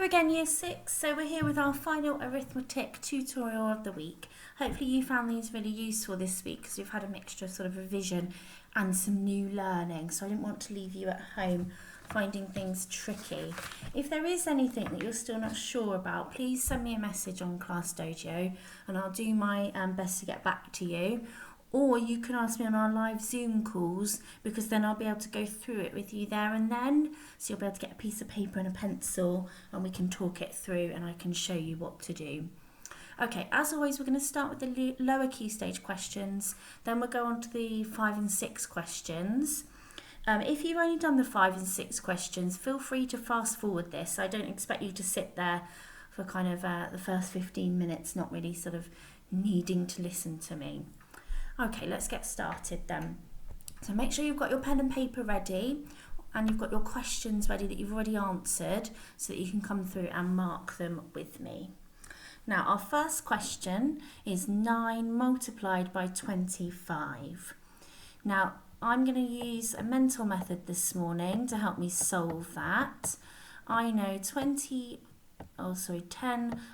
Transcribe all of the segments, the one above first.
Hello again, Year 6. So we're here with our final arithmetic tutorial of the week. Hopefully you found these really useful this week because we've had a mixture of sort of revision and some new learning. So I didn't want to leave you at home finding things tricky. If there is anything that you're still not sure about, please send me a message on Class Dojo and I'll do my best to get back to you. Or you can ask me on our live Zoom calls because then I'll be able to go through it with you there and then. So you'll be able to get a piece of paper and a pencil and we can talk it through and I can show you what to do. Okay, as always, we're going to start with the lower key stage questions. Then we'll go on to the 5 and 6 questions. If you've only done the 5 and 6 questions, feel free to fast forward this. I don't expect you to sit there for kind of the first 15 minutes, not really sort of needing to listen to me. Okay, let's get started then. So make sure you've got your pen and paper ready and you've got your questions ready that you've already answered so that you can come through and mark them with me. Now, our first question is 9 multiplied by 25. Now, I'm going to use a mental method this morning to help me solve that. I know 10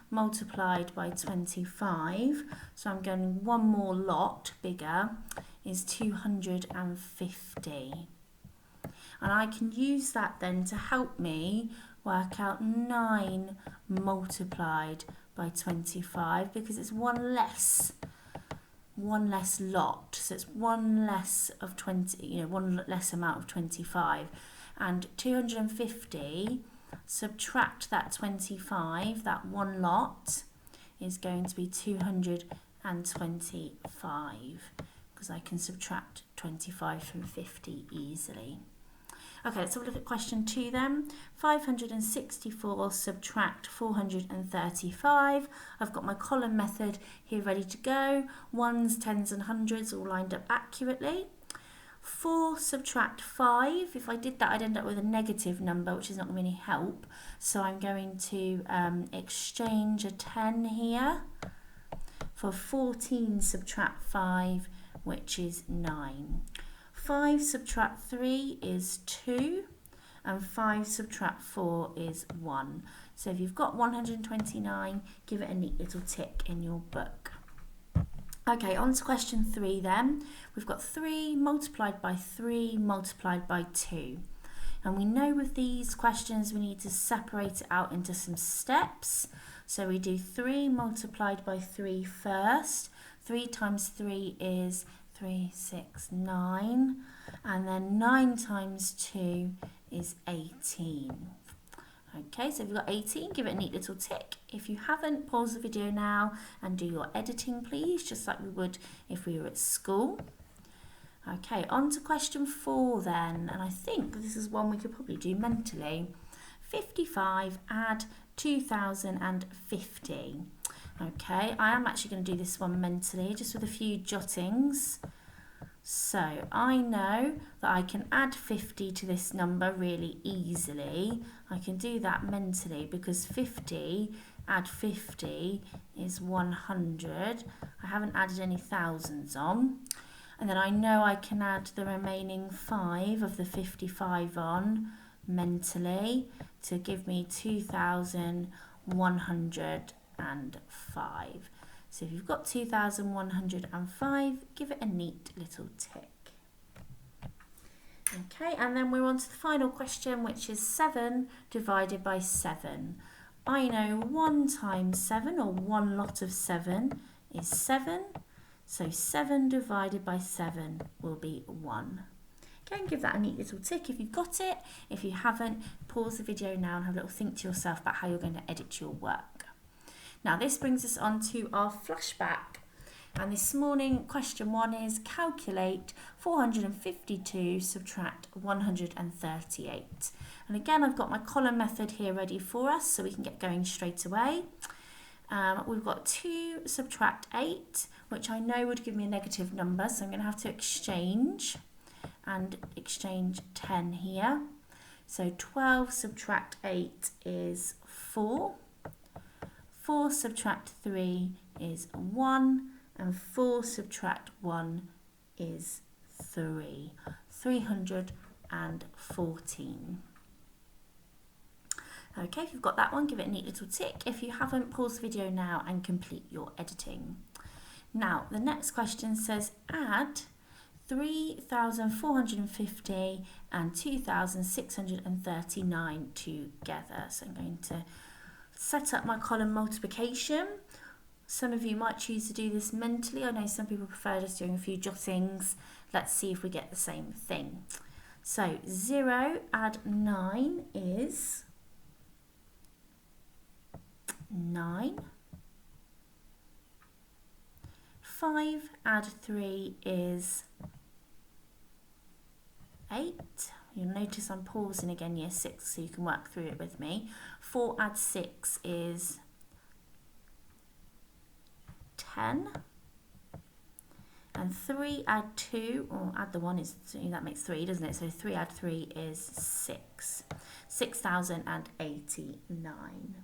multiplied by 25, so I'm going one more lot bigger, is 250. And I can use that then to help me work out 9 multiplied by 25 because it's one less lot, so it's one less of 20, one less amount of 25, and 250 subtract that 25, that one lot is going to be 225 because I can subtract 25 from 50 easily. Okay, let's have a look at question 2 then. 564 subtract 435. I've got my column method here ready to go. Ones, tens and hundreds all lined up accurately. 4 subtract 5. If I did that, I'd end up with a negative number, which is not going to really help. So I'm going to exchange a 10 here for 14 subtract 5, which is 9. 5 subtract 3 is 2, and 5 subtract 4 is 1. So if you've got 129, give it a neat little tick in your book. Okay, on to question 3 then. We've got 3 multiplied by 3 multiplied by 2. And we know with these questions we need to separate it out into some steps. So we do 3 multiplied by 3 first. 3 times 3 is 3, 6, 9. And then 9 times 2 is 18. Okay, so if you've got 18, give it a neat little tick. If you haven't, pause the video now and do your editing, please, just like we would if we were at school. Okay, on to question 4 then, and I think this is one we could probably do mentally. 55 add 2050. Okay, I am actually going to do this one mentally, just with a few jottings. So I know that I can add 50 to this number really easily. I can do that mentally because 50 add 50 is 100. I haven't added any thousands on. And then I know I can add the remaining 5 of the 55 on mentally to give me 2,105. So if you've got 2,105, give it a neat little tick. Okay, and then we're on to the final question, which is 7 divided by 7. I know 1 times 7, or one lot of 7, is 7. So 7 divided by 7 will be 1. Okay, and give that a neat little tick if you've got it. If you haven't, pause the video now and have a little think to yourself about how you're going to edit your work. Now this brings us on to our flashback. And this morning, question 1 is calculate 452 subtract 138. And again, I've got my column method here ready for us so we can get going straight away. We've got 2 subtract 8, which I know would give me a negative number, so I'm going to have to exchange and exchange 10 here. So 12 subtract 8 is 4. 4 subtract 3 is 1, and 4 subtract 1 is 3. 314. Okay, if you've got that one, give it a neat little tick. If you haven't, pause the video now and complete your editing. Now, the next question says add 3,450 and 2,639 together. So I'm going to set up my column multiplication. Some of you might choose to do this mentally. I know some people prefer just doing a few jottings. Let's see if we get the same thing. So 0 add 9 is 9. 5 add 3 is 8. You'll notice I'm pausing again year 6 so you can work through it with me. 4 add 6 is 10. And 3 add 2, or add the 1 is, that makes 3, doesn't it? So 3 add 3 is 6. 6,089.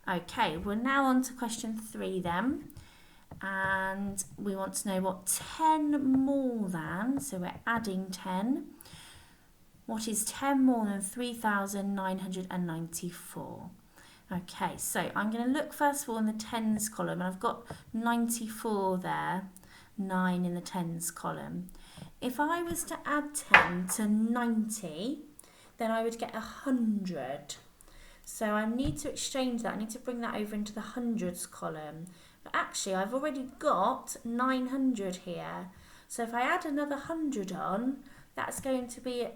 Okay, we're now on to question 3 then. And we want to know what 10 more than, so we're adding 10. What is 10 more than 3,994? Okay, so I'm going to look first of all in the tens column, and I've got 94 there, 9 in the tens column. If I was to add 10 to 90, then I would get 100. So I need to exchange that. I need to bring that over into the hundreds column. But actually, I've already got 900 here. So if I add another 100 on, that's going to be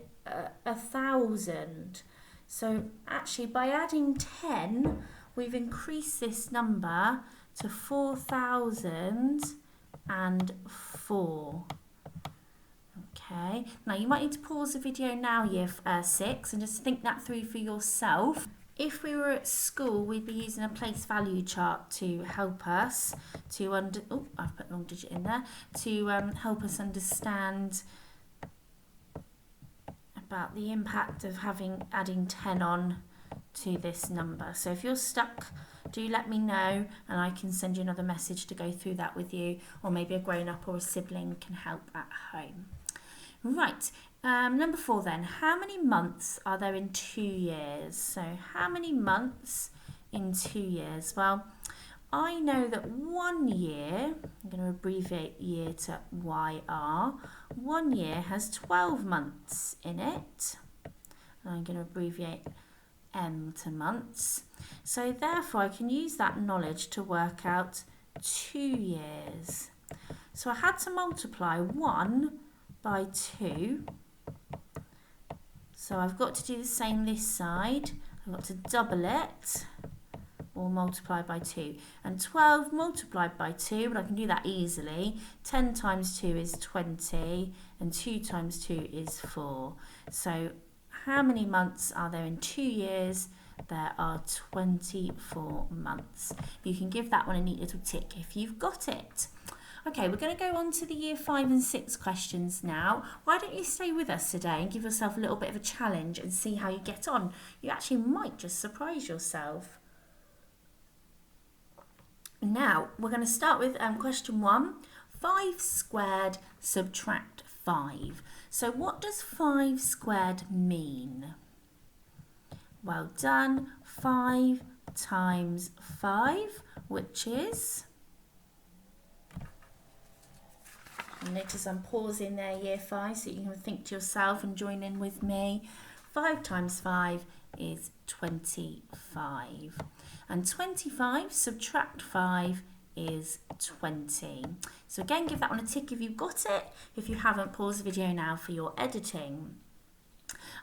1,000. So actually, by adding 10, we've increased this number to 4,004. Okay, now you might need to pause the video now, year 6, and just think that through for yourself. If we were at school, we'd be using a place value chart to help us to I've put the wrong digit in there, to help us understand about the impact of adding 10 on to this number. So if you're stuck, do let me know and I can send you another message to go through that with you, or maybe a grown-up or a sibling can help at home. Right, number 4 then. How many months are there in 2 years? So how many months in 2 years? Well, I know that 1 year, I'm going to abbreviate year to YR, 1 year has 12 months in it. And I'm going to abbreviate M to months. So therefore I can use that knowledge to work out 2 years. So I had to multiply 1 by 2. So I've got to do the same this side. I've got to double it, or multiply by 2. And 12 multiplied by 2, but I can do that easily. 10 times 2 is 20, and 2 times 2 is 4. So how many months are there in 2 years? There are 24 months. You can give that one a neat little tick if you've got it. Okay, we're going to go on to the year 5 and 6 questions now. Why don't you stay with us today and give yourself a little bit of a challenge and see how you get on? You actually might just surprise yourself. Now, we're going to start with question 1. 5 squared subtract 5. So what does 5 squared mean? Well done. 5 times 5, which is... Notice I'm pausing there, year 5, so you can think to yourself and join in with me. 5 times 5 is 25. And 25 subtract 5 is 20. So again, give that one a tick if you've got it. If you haven't, pause the video now for your editing.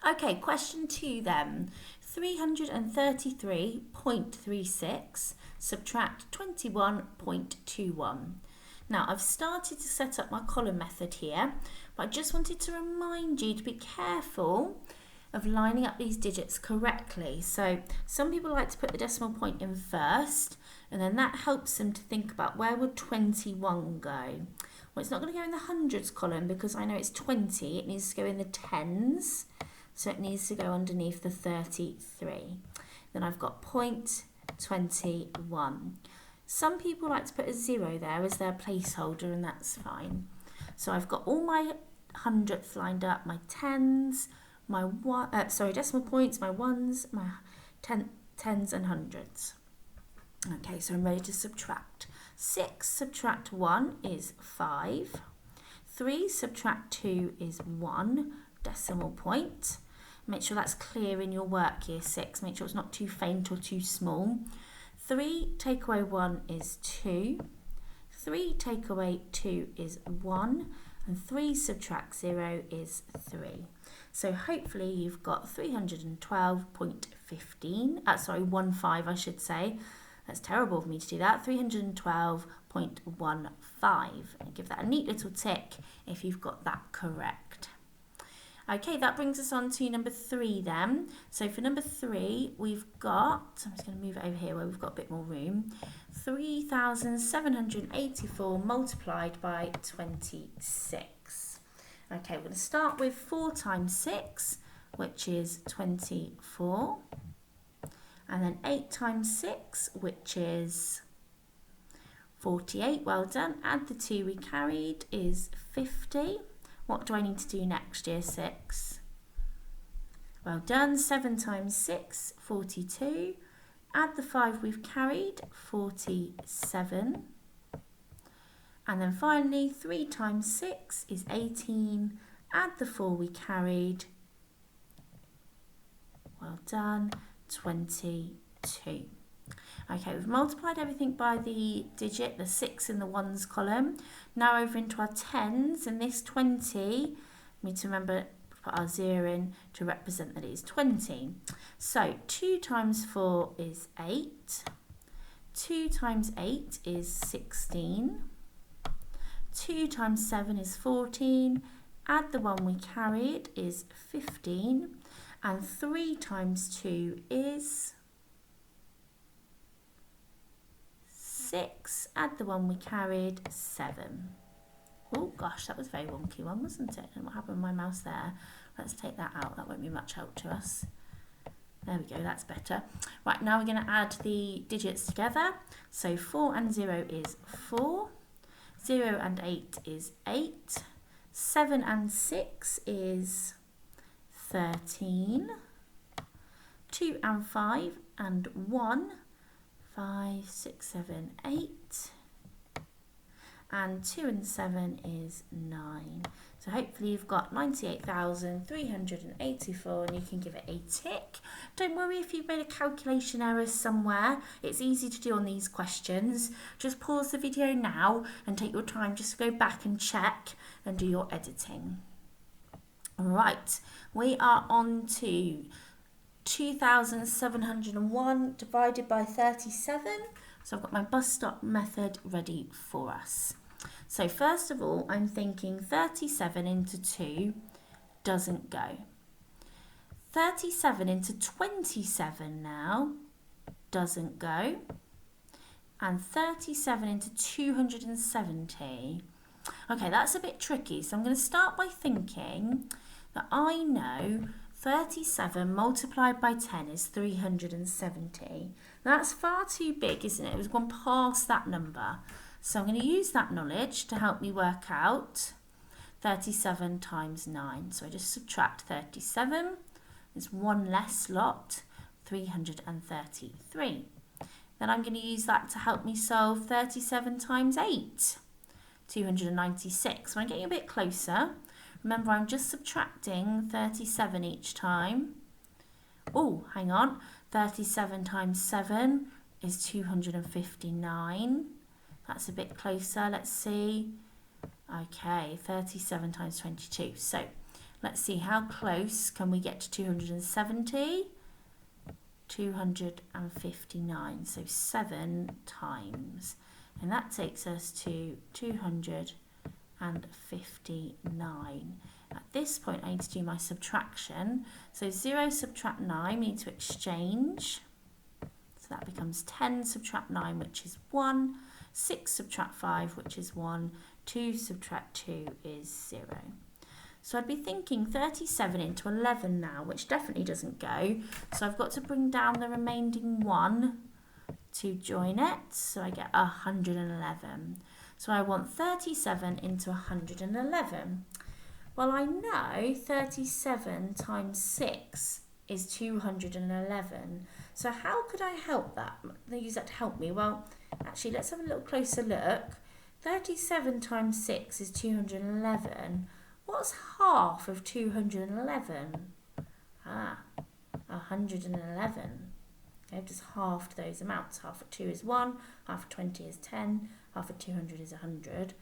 Okay, question 2 then. 333.36 subtract 21.21. Now, I've started to set up my column method here, but I just wanted to remind you to be careful of lining up these digits correctly. So some people like to put the decimal point in first, and then that helps them to think about where would 21 go. Well, it's not going to go in the hundreds column because I know it's 20. It needs to go in the tens, so it needs to go underneath the 33. Then I've got 0.21. Some people like to put a 0 there as their placeholder, and that's fine. So I've got all my hundredths lined up, my tens, my decimal points, my ones, my tens and hundreds. Okay, so I'm ready to subtract. 6 subtract 1 is 5. 3 subtract 2 is 1 decimal point. Make sure that's clear in your work, year 6. Make sure it's not too faint or too small. 3 take away 1 is 2. 3 take away 2 is 1. And 3 subtract 0 is 3. So hopefully you've got 312.15. 15 I should say. That's terrible of me to do that. 312.15. And give that a neat little tick if you've got that correct. Okay, that brings us on to number 3 then. So for number 3, we've got, I'm just going to move it over here where we've got a bit more room, 3,784 multiplied by 26. Okay, we're going to start with 4 times 6, which is 24. And then 8 times 6, which is 48. Well done. Add the 2 we carried is 50. What do I need to do next, year 6? Well done. 7 times 6, 42. Add the 5 we've carried, 47. And then finally, 3 times 6 is 18. Add the 4 we carried. Well done. 22. Okay, we've multiplied everything by the digit, the 6 in the ones column. Now over into our tens, and this 20, we need to remember to put our 0 in to represent that it is 20. So 2 times 4 is 8. 2 times 8 is 16. 2 times 7 is 14. Add the 1 we carried is 15. And 3 times 2 is 6. Add the 1 we carried, 7. Oh gosh, that was a very wonky one, wasn't it? And what happened with my mouse there? Let's take that out. That won't be much help to us. There we go, that's better. Right, now we're going to add the digits together. So 4 and 0 is 4. 0 and 8 is 8. 7 and 6 is 13. 2 and 5 and 1. 5, 6, 7, 8. And 2 and 7 is 9. So hopefully you've got 98,384 and you can give it a tick. Don't worry if you've made a calculation error somewhere. It's easy to do on these questions. Just pause the video now and take your time just to go back and check and do your editing. Right, we are on to 2,701 divided by 37. So I've got my bus stop method ready for us. So first of all, I'm thinking 37 into 2 doesn't go. 37 into 27 now doesn't go. And 37 into 270. Okay, that's a bit tricky. So I'm going to start by thinking that I know 37 multiplied by 10 is 370. That's far too big, isn't it? We've gone past that number. So I'm going to use that knowledge to help me work out 37 times 9. So I just subtract 37. There's one less lot, 333. Then I'm going to use that to help me solve 37 times 8, 296. When I'm getting a bit closer, remember I'm just subtracting 37 each time. Oh, hang on. 37 times 7 is 259. That's a bit closer. Let's see. Okay, 37 times 22. So let's see how close can we get to 270. 259. So 7 times. And that takes us to 259. At this point, I need to do my subtraction. So 0 subtract 9, we need to exchange. So that becomes 10 subtract 9, which is 1. 6 subtract 5, which is 1. 2 subtract 2 is 0. So I'd be thinking 37 into 11 now, which definitely doesn't go. So I've got to bring down the remaining 1 to join it. So I get 111. So I want 37 into 111. Well, I know 37 times 6 is 211. So how could I help that? They use that to help me. Well, actually, let's have a little closer look. 37 times 6 is 211. What's half of 211? 111. I've just halved those amounts. Half of 2 is 1, half of 20 is 10, half of 200 is 100.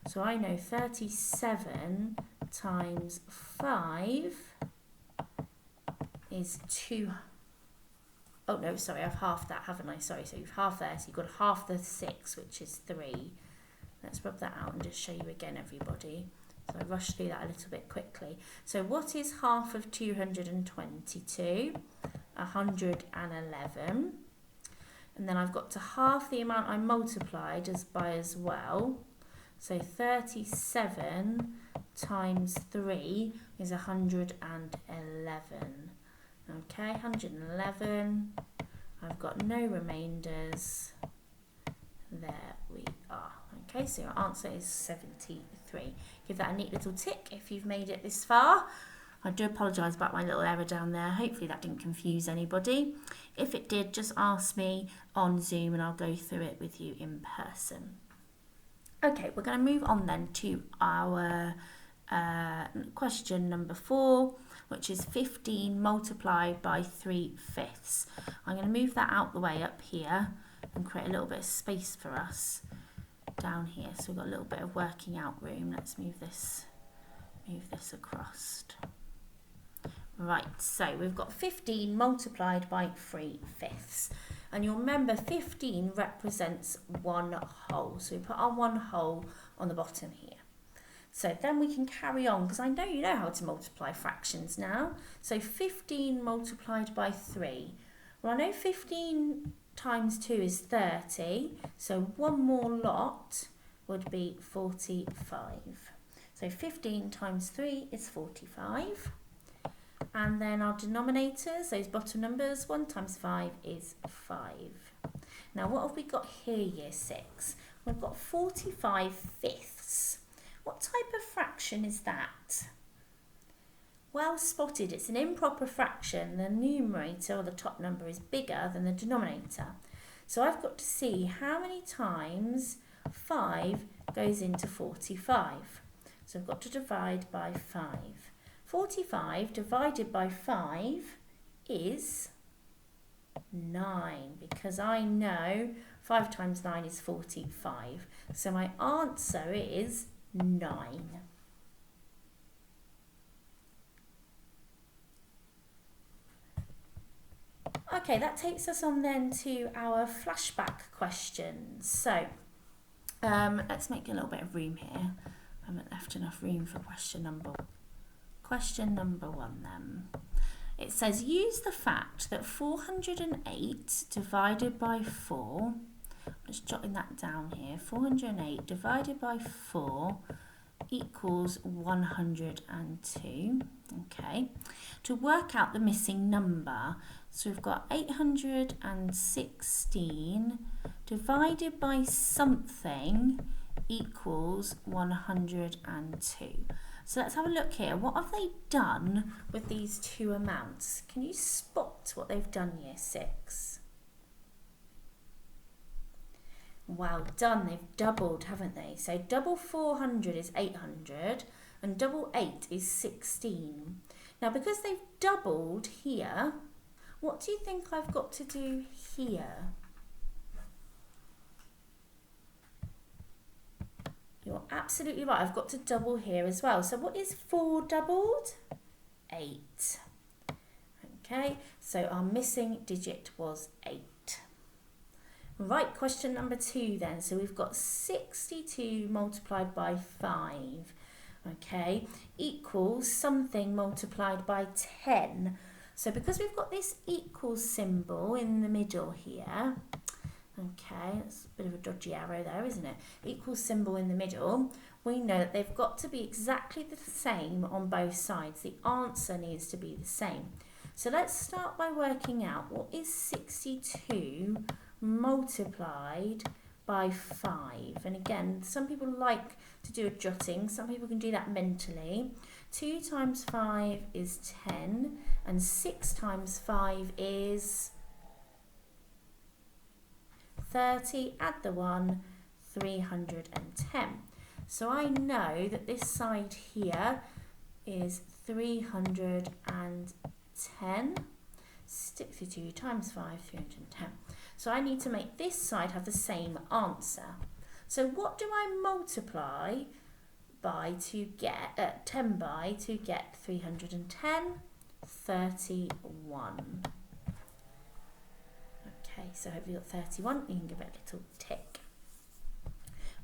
So I know 37 times 5 is 2. Oh no, sorry, I've halved that, haven't I? Sorry, so you've halved there, so you've got half the 6, which is 3. Let's rub that out and just show you again, everybody. So I rushed through that a little bit quickly. So what is half of 222? 111. And then I've got to half the amount I multiplied by as well. So 37 times 3 is 111. Okay, 111. I've got no remainders. There we are. Okay, so your answer is 73. Give that a neat little tick if you've made it this far. I do apologise about my little error down there. Hopefully that didn't confuse anybody. If it did, just ask me on Zoom and I'll go through it with you in person. Okay, we're going to move on then to our question number 4, which is 15 multiplied by 3/5. I'm going to move that out the way up here and create a little bit of space for us down here. So we've got a little bit of working out room. Let's move this across. Right, so we've got 15 multiplied by 3/5. And you'll remember 15 represents one whole. So we put our one whole on the bottom here. So then we can carry on, because I know you know how to multiply fractions now. So 15 multiplied by 3. Well, I know 15 times 2 is 30. So one more lot would be 45. So 15 times 3 is 45. And then our denominators, those bottom numbers, 1 times 5 is 5. Now what have we got here, year 6? We've got 45/5. What type of fraction is that? Well spotted, it's an improper fraction. The numerator, or the top number, is bigger than the denominator. So I've got to see how many times 5 goes into 45. So I've got to divide by 5. 45 divided by 5 is 9, because I know 5 times 9 is 45. So my answer is 9. Okay, that takes us on then to our flashback questions. So let's make a little bit of room here. I haven't left enough room for question number 1 then. It says use the fact that 408 divided by 4, I'm just jotting that down here, 408 divided by 4 equals 102, okay, to work out the missing number. So we've got 816 divided by something equals 102. So let's have a look here. What have they done with these two amounts? Can you spot what they've done, year 6? Well done, they've doubled, haven't they? So double 400 is 800 and double 8 is 16. Now because they've doubled here, what do you think I've got to do here? You're absolutely right, I've got to double here as well. So what is 4 doubled? 8. Okay, so our missing digit was 8. Right, question number 2 then. So we've got 62 multiplied by 5, okay, equals something multiplied by 10. So because we've got this equals symbol in the middle here, okay, that's a bit of a dodgy arrow there, isn't it? Equals symbol in the middle, we know that they've got to be exactly the same on both sides. The answer needs to be the same. So let's start by working out what is 62 multiplied by 5. And again, some people like to do a jotting, some people can do that mentally. 2 times 5 is 10, and 6 times 5 is 30, add the 1, 310. So I know that this side here is 310. 62 times 5, 310. So I need to make this side have the same answer. So what do I multiply by to get 10 by to get 310? 31. Okay, so hopefully you got 31. You can give it a little tick.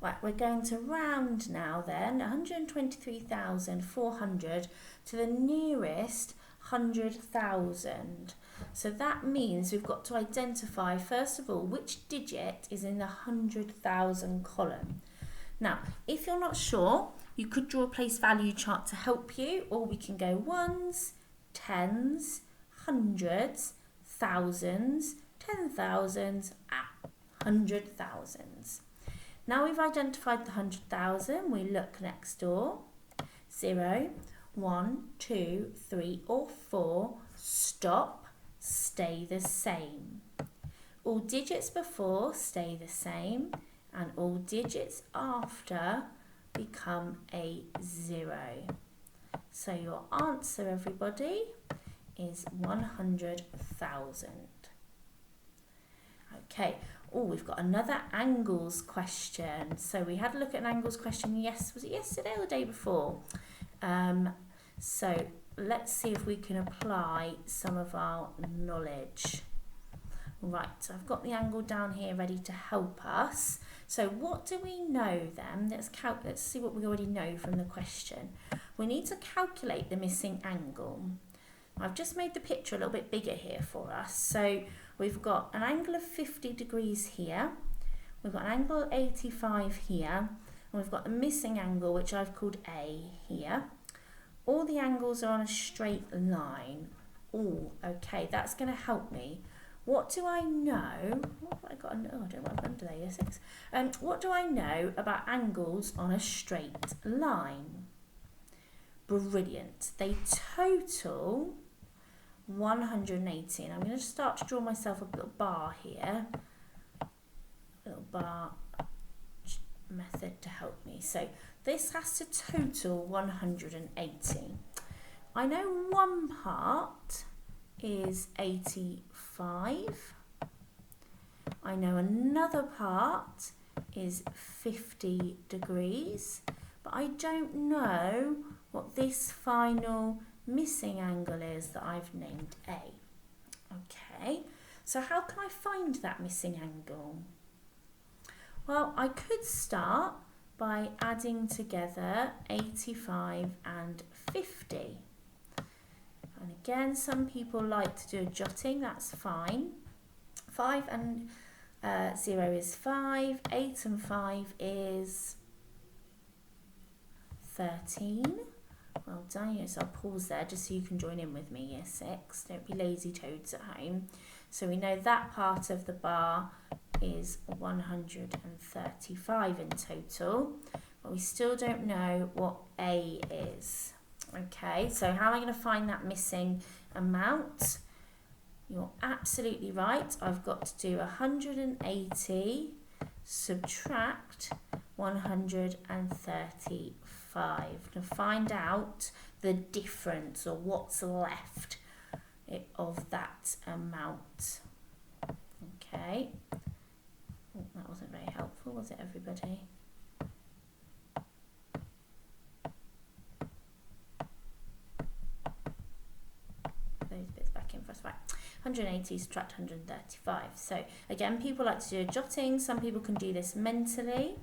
Right, we're going to round now then, 123,400 to the nearest 100,000. So that means we've got to identify, first of all, which digit is in the 100,000 column. Now, if you're not sure, you could draw a place value chart to help you, or we can go ones, tens, hundreds, thousands, 10,000s, 100,000s. Now we've identified the 100,000, we look next door. 0, 1, 2, 3 or 4, stop, stay the same. All digits before stay the same, and all digits after become a 0. So your answer, everybody, is 100,000. Okay, oh, we've got another angles question. So we had a look at an angles question, was it yesterday or the day before? So let's see if we can apply some of our knowledge. Right, so I've got the angle down here ready to help us. So what do we know then? Let's see what we already know from the question. We need to calculate the missing angle. I've just made the picture a little bit bigger here for us. So we've got an angle of 50 degrees here. We've got an angle of 85 here. And we've got the missing angle, which I've called A here. All the angles are on a straight line. Oh, okay, that's going to help me. What do I know? What have I got? Oh, I don't know what I've done today, year 6. What do I know about angles on a straight line? Brilliant. They total 180. And I'm going to start to draw myself a little bar here. A little bar method to help me. So this has to total 180. I know one part is 85. I know another part is 50 degrees, but I don't know what this final missing angle is that I've named A. Okay, so how can I find that missing angle? Well, I could start by adding together 85 and 50. And again, some people like to do a jotting, that's fine. 5 and 0 is 5, 8 and 5 is 13. Well done, yes, I'll pause there just so you can join in with me, year 6. Don't be lazy toads at home. So we know that part of the bar is 135 in total, but we still don't know what A is. Okay, so how am I going to find that missing amount? You're absolutely right. I've got to do 180 subtract 135 to find out the difference or what's left of that amount. Okay. Oh, that wasn't very helpful, was it, everybody? Those bits back in for us, right? 180 subtract 135. So again, people like to do a jotting. Some people can do this mentally.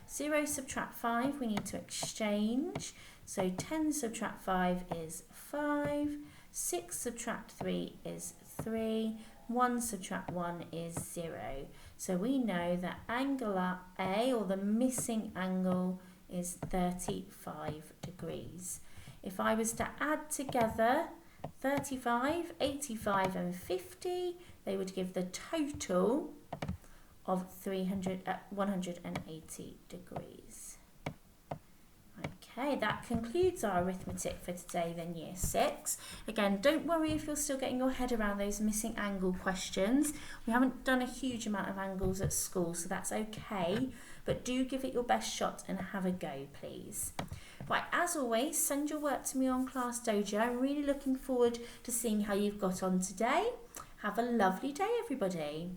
0 subtract 5, we need to exchange. So 10 subtract 5 is 5. 6 subtract 3 is 3. 1 subtract 1 is 0. So we know that angle A, or the missing angle, is 35 degrees. If I was to add together 35, 85 and 50, they would give the total of 180 degrees. Okay, that concludes our arithmetic for today then, year 6. Again, don't worry if you're still getting your head around those missing angle questions. We haven't done a huge amount of angles at school, so that's okay, but do give it your best shot and have a go, please. Right, as always, send your work to me on Class Dojo. I'm really looking forward to seeing how you've got on today. Have a lovely day, everybody.